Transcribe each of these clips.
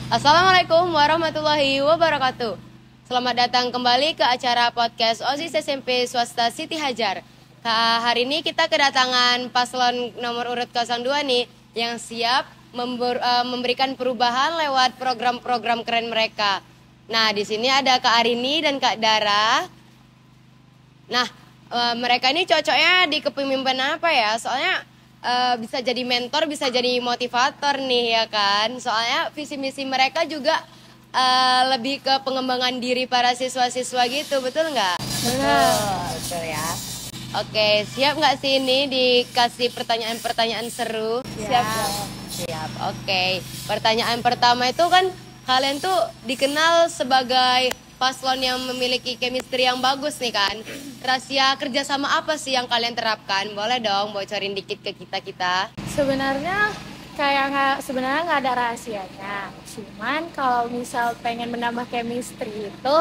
Assalamualaikum warahmatullahi wabarakatuh. Selamat datang kembali ke acara podcast OSIS SMP Swasta Siti Hajar. Hari ini kita kedatangan paslon nomor urut 02 nih yang siap memberikan perubahan lewat program-program keren mereka. Nah, di sini ada Kak Arini dan Kak Dara. Nah, mereka ini cocoknya di kepemimpinan apa ya? Soalnya bisa jadi mentor, bisa jadi motivator nih ya kan. Soalnya visi misi mereka juga lebih ke pengembangan diri para siswa-siswa gitu, betul nggak? Betul ya. Oke, siap nggak sih ini dikasih pertanyaan-pertanyaan seru? Siap. Siap. Oke, pertanyaan pertama itu kan kalian tuh dikenal sebagai paslon yang memiliki chemistry yang bagus nih kan. Rahasia kerjasama apa sih yang kalian terapkan? Boleh dong bocorin dikit ke kita-kita. Sebenarnya sebenarnya nggak ada rahasianya. Cuman kalau misal pengen menambah chemistry itu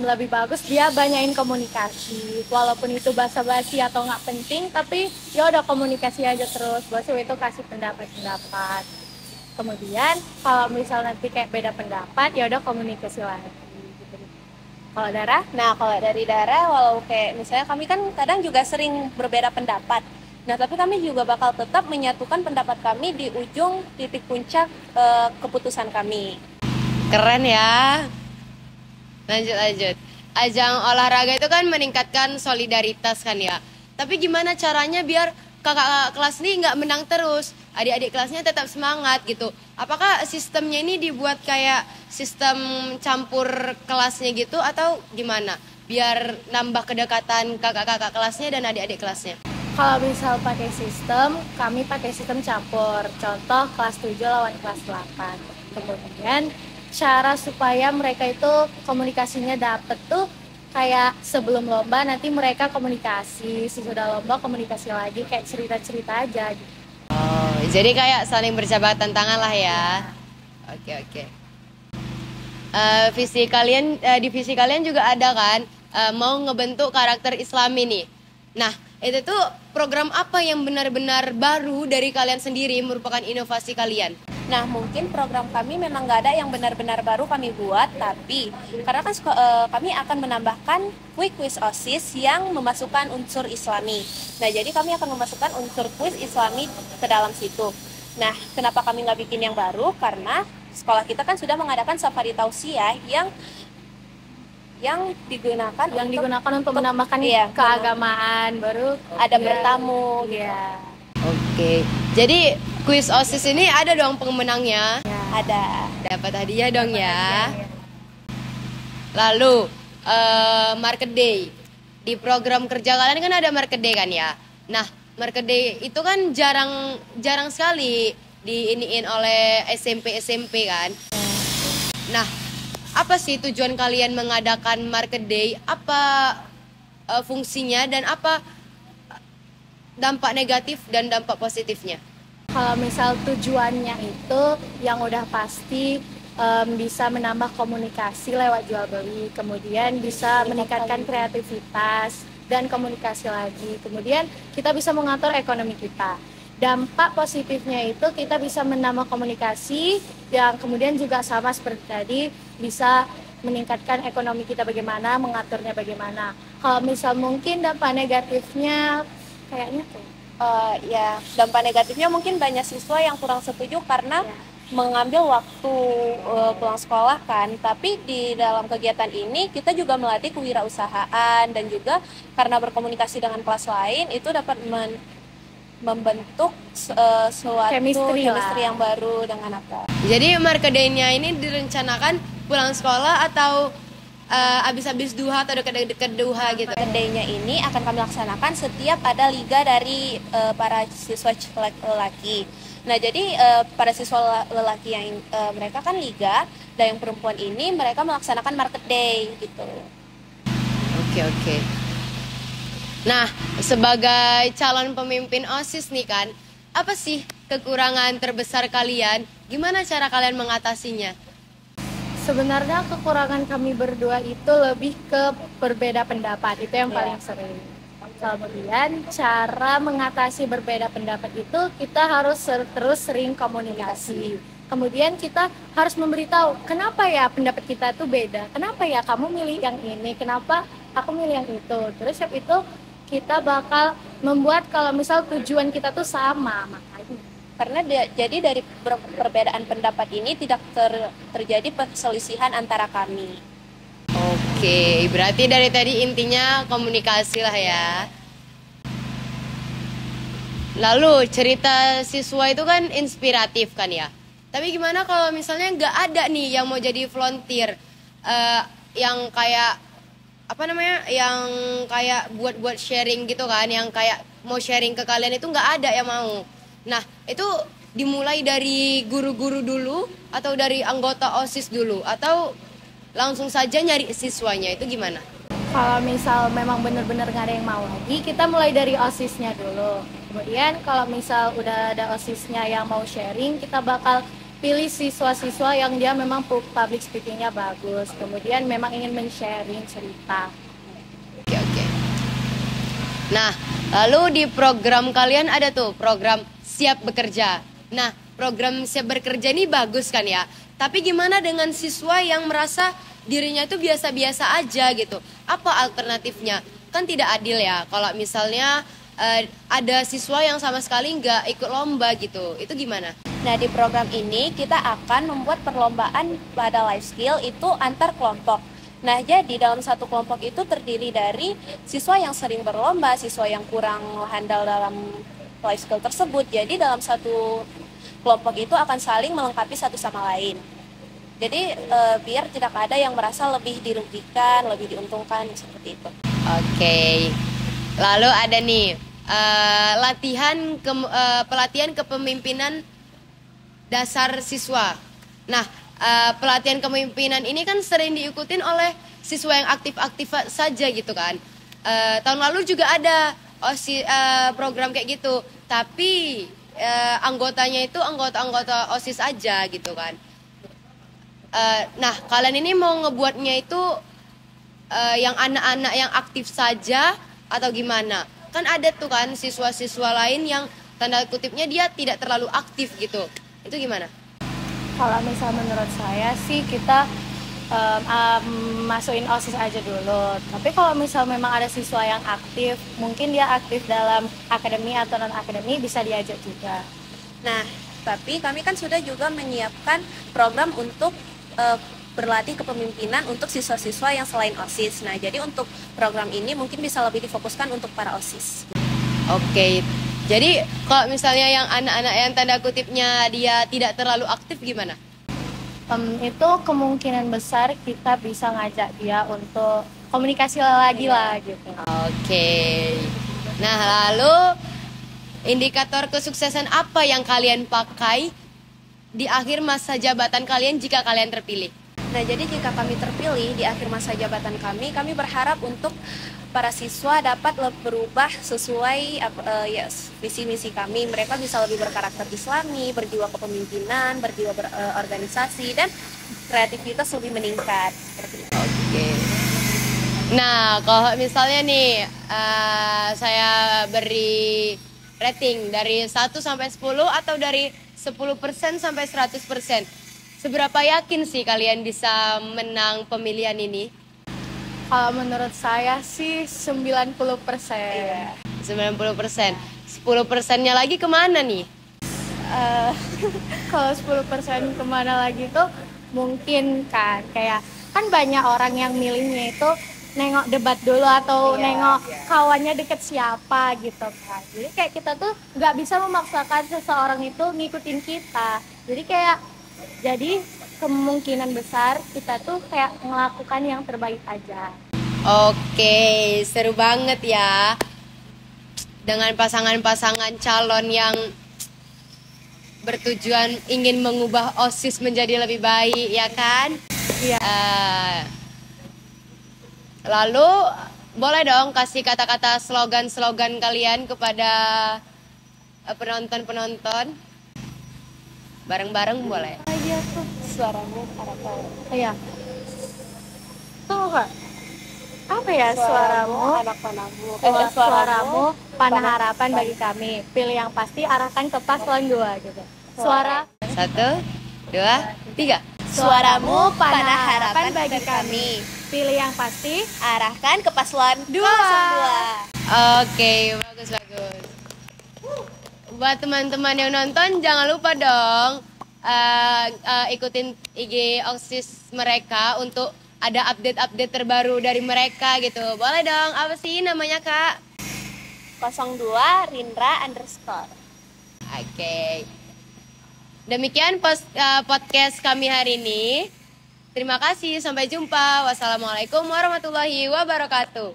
lebih bagus dia banyakin komunikasi. Walaupun itu basa-basi atau nggak penting, tapi ya udah komunikasi aja terus. Bosnya itu kasih pendapat. Kemudian kalau misal nanti kayak beda pendapat, ya udah komunikasi lagi. Gitu. Kalau Dara? Nah, kalau dari Dara, walau kayak misalnya kami kan kadang juga sering berbeda pendapat. Nah, tapi kami juga bakal tetap menyatukan pendapat kami di ujung titik puncak keputusan kami. Keren ya. Lanjut. Ajang olahraga itu kan meningkatkan solidaritas kan ya. Tapi gimana caranya biar kakak kelas ini nggak menang terus? Adik-adik kelasnya tetap semangat gitu. Apakah sistemnya ini dibuat kayak sistem campur kelasnya gitu atau gimana? Biar nambah kedekatan kakak-kakak kelasnya dan adik-adik kelasnya. Kalau misal pakai sistem, kami pakai sistem campur. Contoh kelas 7 lawan kelas 8. Kemudian cara supaya mereka itu komunikasinya dapet tuh kayak sebelum lomba nanti mereka komunikasi, sesudah lomba komunikasi lagi, kayak cerita-cerita aja gitu. Oh, jadi kayak saling berjabat tangan lah ya. Oke. Divisi kalian juga ada kan mau ngebentuk karakter Islami nih. Nah, itu tuh program apa yang benar-benar baru dari kalian sendiri merupakan inovasi kalian? Nah, mungkin program kami memang nggak ada yang benar-benar baru kami buat, tapi karena kan kami akan menambahkan quiz OSIS yang memasukkan unsur Islami. Nah, jadi kami akan memasukkan unsur quiz Islami ke dalam situ. Nah, kenapa kami nggak bikin yang baru? Karena sekolah kita kan sudah mengadakan safari tausiah yang digunakan untuk menambahkan keagamaan baru ada bertamu gitu. Oke. Jadi kuis OSIS ini ada dong pemenangnya. Ya. Ada. Dapat hadiah dong ya. Lalu market day. Di program kerja kalian kan ada market day kan ya. Nah, market day itu kan jarang sekali diiniin oleh SMP kan. Nah, apa sih tujuan kalian mengadakan market day? Apa fungsinya dan apa dampak negatif dan dampak positifnya? Kalau misal tujuannya itu yang udah pasti bisa menambah komunikasi lewat jual beli, kemudian bisa meningkatkan kreativitas dan komunikasi lagi. Kemudian kita bisa mengatur ekonomi kita. Dampak positifnya itu kita bisa menambah komunikasi yang kemudian juga sama seperti tadi bisa meningkatkan ekonomi kita bagaimana, mengaturnya bagaimana. Kalau misal mungkin dampak negatifnya kayaknya ya dampak negatifnya mungkin banyak siswa yang kurang setuju karena mengambil waktu pulang sekolah kan, tapi di dalam kegiatan ini kita juga melatih kewirausahaan dan juga karena berkomunikasi dengan kelas lain itu dapat membentuk suatu chemistry yang baru dengan apa. Jadi market day-nya ini direncanakan pulang sekolah atau habis-habis duha atau dekat-dekat duha gitu? Market day-nya ini akan kami laksanakan setiap ada liga dari para siswa lelaki. Nah, jadi para siswa lelaki yang mereka kan liga dan yang perempuan ini mereka melaksanakan market day gitu. Oke. Nah, sebagai calon pemimpin OSIS nih kan, apa sih kekurangan terbesar kalian? Gimana cara kalian mengatasinya? Sebenarnya kekurangan kami berdua itu lebih ke berbeda pendapat, itu yang paling sering. Kemudian cara mengatasi berbeda pendapat itu kita harus terus sering komunikasi. Kemudian kita harus memberitahu kenapa ya pendapat kita tuh beda, kenapa ya kamu milih yang ini, kenapa aku milih yang itu. Terus habis itu kita bakal membuat kalau misal tujuan kita tuh sama, makanya. Karena jadi dari perbedaan pendapat ini tidak terjadi perselisihan antara kami. Oke, berarti dari tadi intinya komunikasi lah ya. Lalu cerita siswa itu kan inspiratif kan ya. Tapi gimana kalau misalnya nggak ada nih yang mau jadi volunteer, yang kayak apa namanya, yang kayak buat sharing gitu kan, yang kayak mau sharing ke kalian itu nggak ada yang mau. Nah itu dimulai dari guru-guru dulu atau dari anggota OSIS dulu atau langsung saja nyari siswanya, itu gimana? Kalau misal memang benar-benar nggak ada yang mau lagi, kita mulai dari OSIS-nya dulu. Kemudian kalau misal udah ada OSIS-nya yang mau sharing, kita bakal pilih siswa-siswa yang dia memang public speaking-nya bagus. Kemudian memang ingin men-sharing cerita. Oke. Nah, lalu di program kalian ada tuh program Siap Bekerja. Nah, program Siap Bekerja ini bagus kan ya? Tapi gimana dengan siswa yang merasa dirinya itu biasa-biasa aja gitu? Apa alternatifnya? Kan tidak adil ya kalau misalnya ada siswa yang sama sekali nggak ikut lomba gitu. Itu gimana? Nah, di program ini kita akan membuat perlombaan pada life skill itu antar kelompok. Nah, jadi dalam satu kelompok itu terdiri dari siswa yang sering berlomba, siswa yang kurang handal dalam life skill tersebut. Jadi dalam satu kelompok itu akan saling melengkapi satu sama lain. Jadi biar tidak ada yang merasa lebih dirugikan, lebih diuntungkan, seperti itu. Oke. Lalu ada nih pelatihan kepemimpinan dasar siswa. Nah, pelatihan kepemimpinan ini kan sering diikutin oleh siswa yang aktif-aktif saja gitu kan. Tahun lalu juga ada program kayak gitu, tapi anggotanya itu anggota-anggota OSIS aja gitu kan. Nah, kalian ini mau ngebuatnya itu yang anak-anak yang aktif saja atau gimana? Kan ada tuh kan siswa-siswa lain yang tanda kutipnya dia tidak terlalu aktif gitu. Itu gimana? Kalau misal menurut saya sih kita masukin OSIS aja dulu. Tapi kalau misal memang ada siswa yang aktif, mungkin dia aktif dalam akademi atau non-akademi, bisa diajak juga. Nah, tapi kami kan sudah juga menyiapkan program untuk berlatih kepemimpinan untuk siswa-siswa yang selain OSIS. Nah, jadi untuk program ini mungkin bisa lebih difokuskan untuk para OSIS. Oke. Jadi kalau misalnya yang anak-anak yang tanda kutipnya dia tidak terlalu aktif gimana? Itu kemungkinan besar kita bisa ngajak dia untuk komunikasi lagi lah gitu. Oke. Nah, lalu indikator kesuksesan apa yang kalian pakai di akhir masa jabatan kalian jika kalian terpilih? Nah, jadi jika kami terpilih di akhir masa jabatan kami berharap untuk para siswa dapat berubah sesuai visi misi kami. Mereka bisa lebih berkarakter Islami, berjiwa kepemimpinan, berjiwa berorganisasi, dan kreativitas lebih meningkat. Oke. Nah, kalau misalnya nih saya beri rating dari 1 sampai 10 atau dari 10% sampai 100%. Seberapa yakin sih kalian bisa menang pemilihan ini? Kalau menurut saya sih 90%. Iya. 90%. 10%-nya lagi kemana nih? Kalau 10% kemana lagi tuh mungkin kan kayak kan banyak orang yang milihnya itu nengok debat dulu atau nengok kawannya deket siapa gitu kan. Jadi kayak kita tuh nggak bisa memaksakan seseorang itu ngikutin kita. Jadi kemungkinan besar kita tuh kayak melakukan yang terbaik aja. Oke, seru banget ya. Dengan pasangan-pasangan calon yang bertujuan ingin mengubah OSIS menjadi lebih baik, ya kan? Iya. Lalu boleh dong kasih kata-kata slogan-slogan kalian kepada penonton-penonton. Bareng-bareng boleh. Iya tuh Suaramu harapan. iya. Tuh Kak. Apa ya suaramu? Anak panamu. Suaramu panah harapan bagi kami. Pilih yang pasti, arahkan ke paslon 2 gitu. Suara 1, 2, 3. Suaramu panah harapan bagi kami. Pilih yang pasti. Arahkan ke paslon 202. Oke, bagus. Buat teman-teman yang nonton, jangan lupa dong ikutin IG OSIS mereka untuk ada update-update terbaru dari mereka gitu. Boleh dong, apa sih namanya Kak? 02 Rindra _ Oke. Demikian podcast kami hari ini. Terima kasih, sampai jumpa. Wassalamualaikum warahmatullahi wabarakatuh.